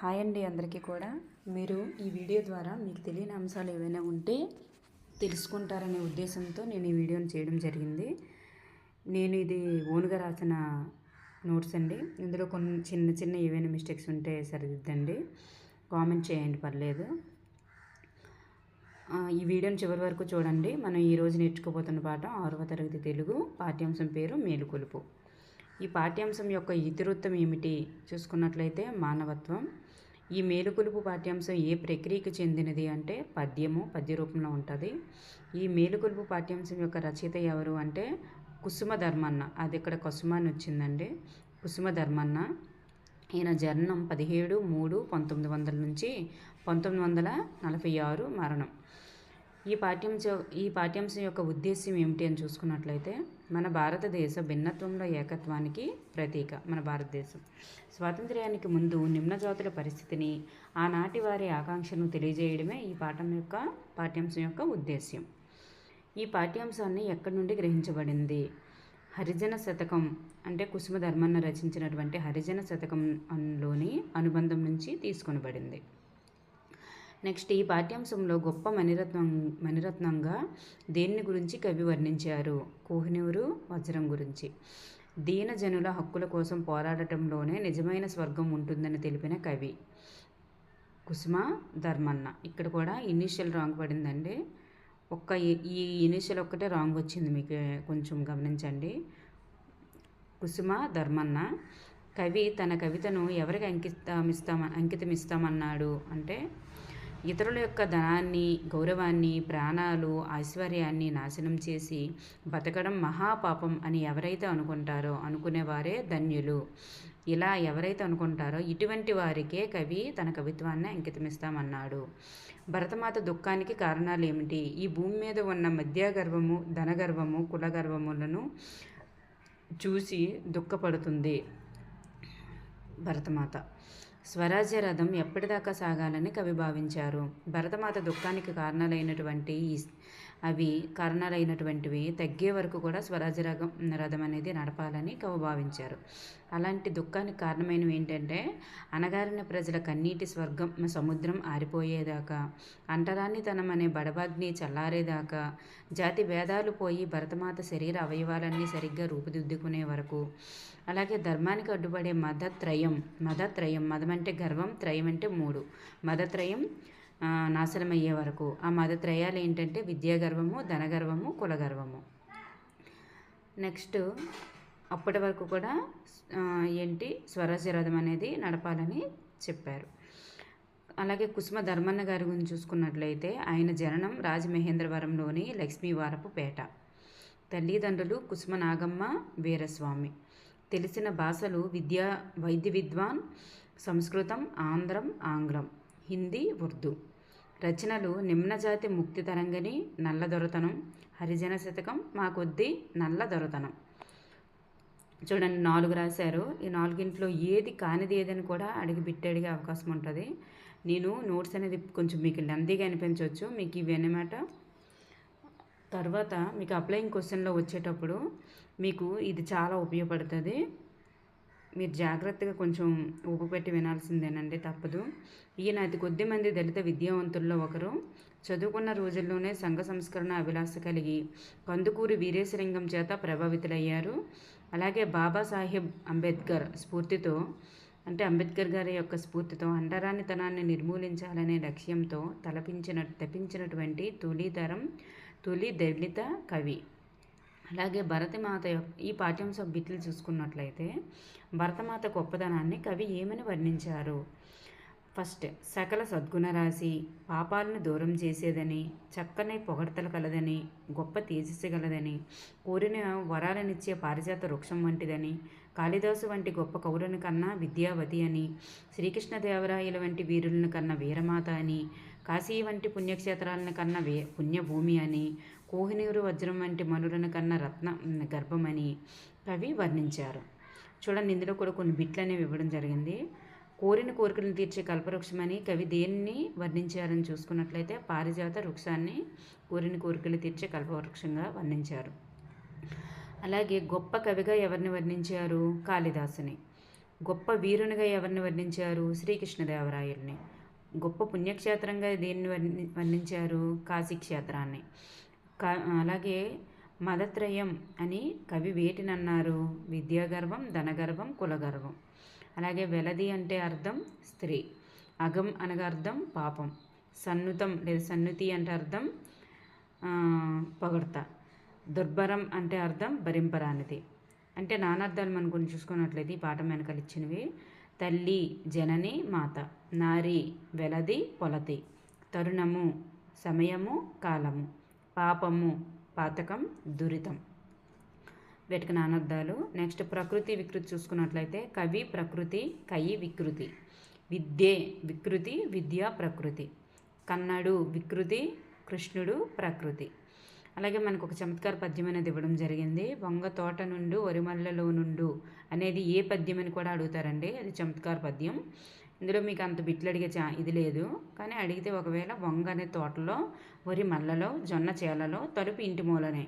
Hi అండి అందరికీ కూడా. మీరు ఈ వీడియో ద్వారా మీకు తెలియని అంశాలు ఏవైనా ఉంటే తెలుసుకుంటారనే ఉద్దేశంతో నేను ఈ వీడియోని చేయడం జరిగింది. నేను ఇది ఓన్గా రాసిన నోట్స్ అండి. ఇందులో కొన్ని చిన్న చిన్న ఏవైనా మిస్టేక్స్ ఉంటే సరిదిద్దండి, కామెంట్ చేయండి, పర్లేదు. ఈ వీడియోని చివరి వరకు చూడండి. మనం ఈరోజు నేర్చుకోబోతున్న పాఠం 6వ తరగతి తెలుగు. పాఠ్యాంశం పేరు మేలుకొలుపు. ఈ పాఠ్యాంశం యొక్క ఇతివృత్తం ఏమిటి చూసుకున్నట్లయితే మానవత్వం. ఈ మేలుకొలుపు పాఠ్యాంశం ఏ ప్రక్రియకు చెందినది అంటే పద్య రూపంలో ఉంటుంది. ఈ మేలుకొలుపు పాఠ్యాంశం యొక్క రచయిత ఎవరు అంటే కుసుమ ధర్మన్న. అది ఇక్కడ కుసుమాన్ని వచ్చిందండి, కుసుమ ధర్మన్న. ఈయన జననం 17/3/1900 నుంచి 1946 మరణం. ఈ పాఠ్యాంశం యొక్క ఉద్దేశ్యం ఏమిటి అని చూసుకున్నట్లయితే మన భారతదేశ భిన్నత్వంలో ఏకత్వానికి ప్రతీక. మన భారతదేశం స్వాతంత్ర్యానికి ముందు నిమ్నజాతుల పరిస్థితిని, ఆనాటి వారి ఆకాంక్షను తెలియజేయడమే ఈ పాఠ్యాంశం యొక్క ఉద్దేశ్యం. ఈ పాఠ్యాంశాన్ని ఎక్కడి నుండి గ్రహించబడింది? హరిజన శతకం అంటే కుసుమ ధర్మన్న రచించినటువంటి హరిజన శతకంలోని అనుబంధం నుంచి తీసుకొనబడింది. నెక్స్ట్, ఈ పాఠ్యాంశంలో గొప్ప మణిరత్నంగా దేన్ని గురించి కవి వర్ణించారు? కోహినూరు వజ్రం గురించి. దీనజనుల హక్కుల కోసం పోరాడటంలోనే నిజమైన స్వర్గం ఉంటుందని తెలిపిన కవి కుసుమ ధర్మన్న. ఇక్కడ కూడా ఇనీషియల్ రాంగ్ పడిందండి. ఈ ఇనీషియల్ ఒక్కటే రాంగ్ వచ్చింది, మీకు కొంచెం గమనించండి. కుసుమ ధర్మన్న. కవి తన కవితను ఎవరికి అంకితమిస్తామన్నాడు అంటే ఇతరుల యొక్క ధనాన్ని, గౌరవాన్ని, ప్రాణాలు, ఐశ్వర్యాన్ని నాశనం చేసి బతకడం మహాపాపం అని ఎవరైతే అనుకుంటారో, అనుకునేవారే ధన్యులు. ఇలా ఎవరైతే అనుకుంటారో ఇటువంటి వారికే కవి తన కవిత్వాన్ని అంకితమిస్తామన్నాడు. భరతమాత దుఃఖానికి కారణాలు ఏమిటి? ఈ భూమి మీద ఉన్న మధ్యగర్వము, ధనగర్వము, కులగర్వములను చూసి దుఃఖపడుతుంది భరతమాత. స్వరాజ్య రథం ఎప్పటిదాకా సాగాలని కవి భావించారు? భరతమాత దుఃఖానికి కారణాలైనటువంటివి తగ్గే వరకు కూడా స్వరాజ్య రథం అనేది నడపాలని కవి భావించారు. అలాంటి దుఃఖానికి కారణమైనవి ఏంటంటే అణగారిన ప్రజల కన్నీటి సముద్రం ఆరిపోయేదాకా, అంటరానితనం అనే బడబాగ్ని చల్లారేదాకా, జాతి భేదాలు పోయి భరతమాత శరీర అవయవాలన్నీ సరిగ్గా రూపుదిద్దుకునే వరకు, అలాగే ధర్మానికి అడ్డుపడే మదత్రయం, మదం అంటే గర్వం, త్రయం అంటే 3, మదత్రయం నాశనమయ్యే వరకు. ఆ మదత్రయాలు ఏంటంటే విద్యాగర్వము, ధనగర్వము, కులగర్వము. నెక్స్ట్, అప్పటి వరకు కూడా స్వరాజ్య రథం అనేది నడపాలని చెప్పారు. అలాగే కుసుమ ధర్మన్న గారి గురించి చూసుకున్నట్లయితే ఆయన జననం రాజమహేంద్రవరంలోని లక్ష్మీవారపుపేట. తల్లిదండ్రులు కుసుమ నాగమ్మ, వీరస్వామి. తెలిసిన భాషలు వైద్య విద్వాన్, సంస్కృతం, ఆంగ్లం, హిందీ, ఉర్దూ. రచనలు నిమ్నజాతి ముక్తి తరంగిణి, నల్లదొరతనం, హరిజన శతకం, మా కొద్దీ నల్లదొరతనం. చూడండి, 4 రాశారు. ఈ 4 ఏది కానిది ఏదని కూడా అడిగే అవకాశం ఉంటుంది. నేను నోట్స్ అనేది కొంచెం మీకు లెంతీగా అనిపించవచ్చు, మీకు ఇవి అన్నమాట. తర్వాత మీకు అప్లయింగ్ క్వశ్చన్లో వచ్చేటప్పుడు మీకు ఇది చాలా ఉపయోగపడుతుంది. మీరు జాగ్రత్తగా కొంచెం ఊపు పెట్టి వినాల్సిందేనండి, తప్పదు. ఈయన అతి కొద్ది మంది దళిత విద్యావంతుల్లో ఒకరు. చదువుకున్న రోజుల్లోనే సంఘ సంస్కరణ అభిలాష కలిగి కందుకూరి వీరేశలింగం చేత ప్రభావితులయ్యారు. అలాగే బాబాసాహెబ్ అంబేద్కర్ అంబేద్కర్ గారి యొక్క స్ఫూర్తితో అంటరానితనాన్ని నిర్మూలించాలనే లక్ష్యంతో తప్పించినటువంటి తొలి దళిత కవి. అలాగే భరతమాత ఈ పాఠ్యాంశం బిట్లు చూసుకున్నట్లయితే భరతమాత గొప్పదనాన్ని కవి ఏమని వర్ణించారు? ఫస్ట్, సకల సద్గుణరాశి, పాపాలను దూరం చేసేదని, చక్కని పొగడ్తలు కలదని, గొప్ప తేజస్సు గలదని, కోరిన వరాలనిచ్చే పారిజాత వృక్షం వంటిదని, కాళిదాసు వంటి గొప్ప కవులను కన్నా విద్యావతి అని, శ్రీకృష్ణదేవరాయల వంటి వీరులను కన్నా వీరమాత అని, కాశీ వంటి పుణ్యక్షేత్రాలను కన్నా పుణ్యభూమి అని, కోహినూరు వజ్రం వంటి మనులను కన్నా రత్న గర్భమని కవి వర్ణించారు. చూడండి, ఇందులో కూడా కొన్ని బిట్లు అనేవి ఇవ్వడం జరిగింది. కోరిన కోరికలను తీర్చే కల్పవృక్షమని కవి దేన్ని వర్ణించారని చూసుకున్నట్లయితే పారిజాత వృక్షాన్ని కోరిన కోరికలు తీర్చే కల్పవృక్షంగా వర్ణించారు. అలాగే గొప్ప కవిగా ఎవరిని వర్ణించారు? కాళిదాసుని. గొప్ప వీరునిగా ఎవరిని వర్ణించారు? శ్రీకృష్ణదేవరాయల్ని. గొప్ప పుణ్యక్షేత్రంగా దేన్ని వర్ణించారు? కాశీక్షేత్రాన్ని. అలాగే మదత్రయం అని కవి వేటినన్నారు? విద్యాగర్వం, ధనగర్వం, కులగర్వం. అలాగే వెలది అంటే అర్థం స్త్రీ. అగం అనగా అర్థం పాపం. సన్నుతం లేదా సన్నుతి అంటే అర్థం పొగడ్త. దుర్భరం అంటే అర్థం భరింపరానిది. అంటే నానార్థాలు మనం కొన్ని చూసుకున్నట్లయితే ఈ పాఠం వెనకాల ఇచ్చినవి: తల్లి జనని మాత, నారి వెలది పొలతి, తరుణము సమయము కాలము, పాపము పాతకం దురితం. వీటికి నానార్థాలు. నెక్స్ట్ ప్రకృతి వికృతి చూసుకున్నట్లయితే కవి ప్రకృతి, కయి వికృతి. విద్యే వికృతి, విద్య ప్రకృతి. కన్నడు వికృతి, కృష్ణుడు ప్రకృతి. అలాగే మనకు ఒక చమత్కార పద్యం అనేది ఇవ్వడం జరిగింది. వంగ తోట నుండు వరిమల్లలో నుండు అనేది ఏ పద్యం అని కూడా అడుగుతారండి. అది చమత్కార పద్యం. ఇందులో మీకు అంత బిట్లు అడిగే ఇది లేదు, కానీ అడిగితే ఒకవేళ వంగ అనే తోటలో, వరి మల్లలో, జొన్న చేలలో, తలుపు ఇంటి మూలనే,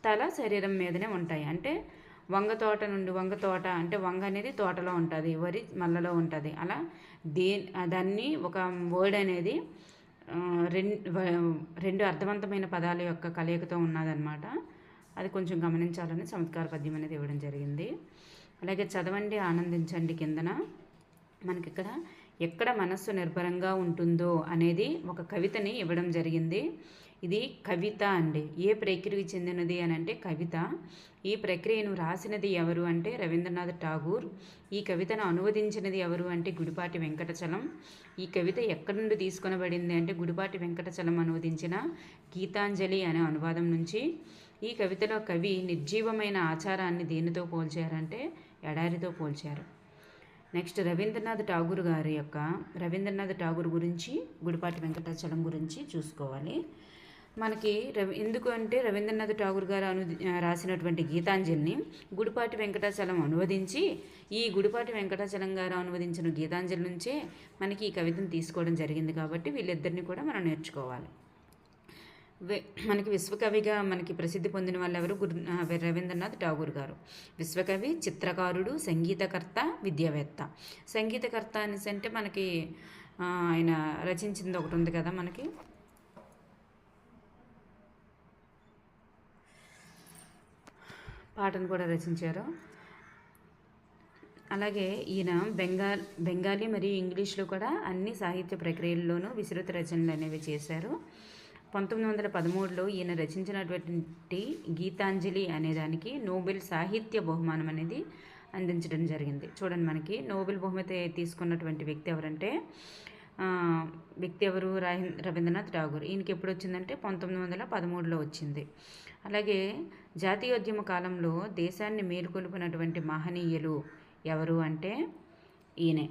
తల శరీరం మీదనే ఉంటాయి. అంటే వంగ తోట నుండి, వంగ తోట అంటే వంగ అనేది తోటలో ఉంటుంది, వరి మల్లలో ఉంటుంది. అలా దాన్ని ఒక వర్డ్ అనేది రెండు అర్థవంతమైన పదాల యొక్క కలయికతో ఉన్నదన్నమాట. అది కొంచెం గమనించాలని చమత్కార పద్యం అనేది ఇవ్వడం జరిగింది. అలాగే చదవండి ఆనందించండి కిందన మనకి ఇక్కడ ఎక్కడ మనస్సు నిర్భరంగా ఉంటుందో అనేది ఒక కవితని ఇవ్వడం జరిగింది. ఇది కవిత అండి. ఏ ప్రక్రియకి చెందినది అని అంటే కవిత. ఈ ప్రక్రియను రాసినది ఎవరు అంటే రవీంద్రనాథ్ ఠాగూర్. ఈ కవితను అనువదించినది ఎవరు అంటే గుడిపాటి వెంకటచలం. ఈ కవిత ఎక్కడి నుండి తీసుకొనబడింది అంటే గుడిపాటి వెంకటచలం అనువదించిన గీతాంజలి అనే అనువాదం నుంచి. ఈ కవితలో కవి నిర్జీవమైన ఆచారాన్ని దేనితో పోల్చారంటే ఎడారితో పోల్చారు. నెక్స్ట్ రవీంద్రనాథ్ ఠాగూర్ గురించి, గుడిపాటి వెంకటాచలం గురించి చూసుకోవాలి. మనకి ఎందుకు అంటే రవీంద్రనాథ్ ఠాగూర్ గారు రాసినటువంటి గీతాంజలిని గుడిపాటి వెంకటాచలం అనువదించి, ఈ గుడిపాటి వెంకటాచలం గారు అనువదించిన గీతాంజలి నుంచే మనకి ఈ కవితను తీసుకోవడం జరిగింది. కాబట్టి వీళ్ళిద్దరిని కూడా మనం నేర్చుకోవాలి. మనకి విశ్వకవిగా మనకి ప్రసిద్ధి పొందిన వాళ్ళు ఎవరు? రవీంద్రనాథ్ ఠాగూర్ గారు. విశ్వకవి, చిత్రకారుడు, సంగీతకర్త, విద్యావేత్త. సంగీతకర్త అనేసి అంటే మనకి ఆయన రచించింది ఒకటి ఉంది కదా, మనకి పాటను కూడా రచించారు. అలాగే ఈయన బెంగాలీ మరియు ఇంగ్లీష్లో కూడా అన్ని సాహిత్య ప్రక్రియల్లోనూ విస్తృత రచనలు అనేవి చేశారు. 1913లో ఈయన రచించినటువంటి గీతాంజలి అనేదానికి నోబెల్ సాహిత్య బహుమానం అనేది అందించడం జరిగింది. చూడండి, మనకి నోబెల్ బహుమతి తీసుకున్నటువంటి వ్యక్తి ఎవరంటే రవీంద్రనాథ్ ఠాగూర్. ఈయనకి ఎప్పుడు వచ్చిందంటే 1913లో వచ్చింది. అలాగే జాతీయోద్యమ కాలంలో దేశాన్ని మేలుకొల్పినటువంటి మహనీయులు ఎవరు అంటే ఈయనే.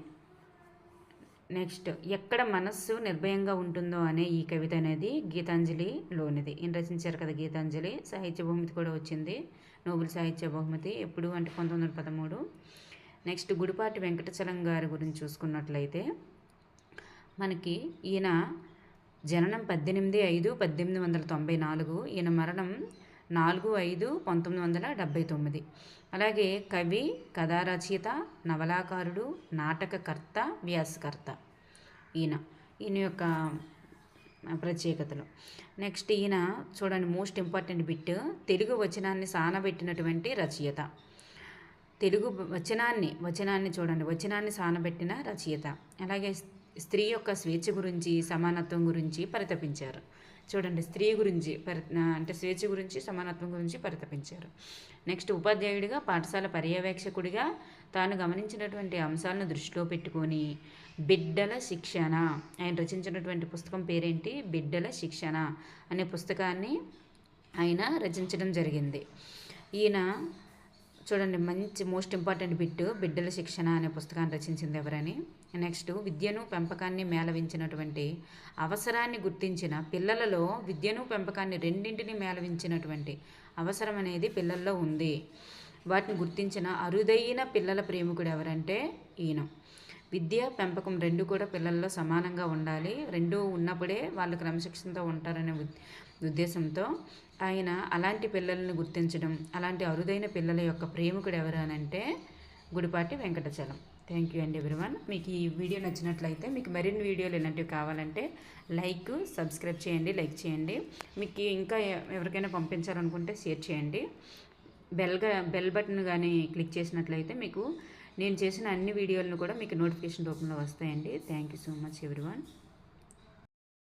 నెక్స్ట్ ఎక్కడ మనస్సు నిర్భయంగా ఉంటుందో అనే ఈ కవిత అనేది గీతాంజలిలోనిది. ఈయన రచించారు కదా గీతాంజలి. సాహిత్య బహుమతి కూడా వచ్చింది, నోబెల్ సాహిత్య బహుమతి. ఎప్పుడు అంటే 1913. నెక్స్ట్ గుడిపాటి వెంకటచలం గారి గురించి చూసుకున్నట్లయితే మనకి ఈయన జననం 18/5/1894, ఈయన మరణం 4/5/1979. అలాగే కవి, కథా రచయిత, నవలాకారుడు, నాటకకర్త, వ్యాసకర్త ఈయన యొక్క ప్రత్యేకతలు. నెక్స్ట్ ఈయన చూడండి, మోస్ట్ ఇంపార్టెంట్ బిట్, తెలుగు వచనాన్ని సానబెట్టినటువంటి రచయిత. తెలుగు వచనాన్ని చూడండి, వచనాన్ని సానబెట్టిన రచయిత. అలాగే స్త్రీ యొక్క స్వేచ్ఛ గురించి, సమానత్వం గురించి పరితపించారు. చూడండి, స్త్రీ గురించి అంటే స్వేచ్ఛ గురించి, సమానత్వం గురించి పరితపించారు. నెక్స్ట్ ఉపాధ్యాయుడిగా, పాఠశాల పర్యవేక్షకుడిగా తాను గమనించినటువంటి అంశాలను దృష్టిలో పెట్టుకొని బిడ్డల శిక్షణ, ఆయన రచించినటువంటి పుస్తకం పేరేంటి? బిడ్డల శిక్షణ అనే పుస్తకాన్ని ఆయన రచించడం జరిగింది. ఈయన చూడండి, మంచి మోస్ట్ ఇంపార్టెంట్ బిట్, బిడ్డల శిక్షణ అనే పుస్తకాన్ని రచించింది ఎవరని. నెక్స్ట్ విద్యను పెంపకాన్ని మేళవించినటువంటి, అవసరాన్ని గుర్తించిన, పిల్లలలో విద్యను పెంపకాన్ని రెండింటిని మేళవించినటువంటి అవసరం అనేది పిల్లల్లో ఉంది. వాటిని గుర్తించిన అరుదైన పిల్లల ప్రేమికుడు ఎవరంటే ఈయన. విద్య, పెంపకం రెండు కూడా పిల్లల్లో సమానంగా ఉండాలి, రెండు ఉన్నప్పుడే వాళ్ళు క్రమశిక్షణతో ఉంటారనే ఉద్దేశంతో ఆయన అలాంటి పిల్లలను గుర్తించడం, అలాంటి అరుదైన పిల్లల యొక్క ప్రేమికుడు ఎవరు అని అంటే గుడిపాటి వెంకటచలం. థ్యాంక్ యూ అండి ఎవ్రీవన్. మీకు ఈ వీడియో నచ్చినట్లయితే, మీకు మరిన్ని వీడియోలు ఇలాంటివి కావాలంటే సబ్స్క్రైబ్ చేయండి, లైక్ చేయండి. మీకు ఇంకా ఎవరికైనా పంపించాలనుకుంటే షేర్ చేయండి. బెల్ బటన్ కానీ క్లిక్ చేసినట్లయితే మీకు నేను చేసిన అన్ని వీడియోలను కూడా మీకు నోటిఫికేషన్ రూపంలో వస్తాయండి. Thank you so much everyone.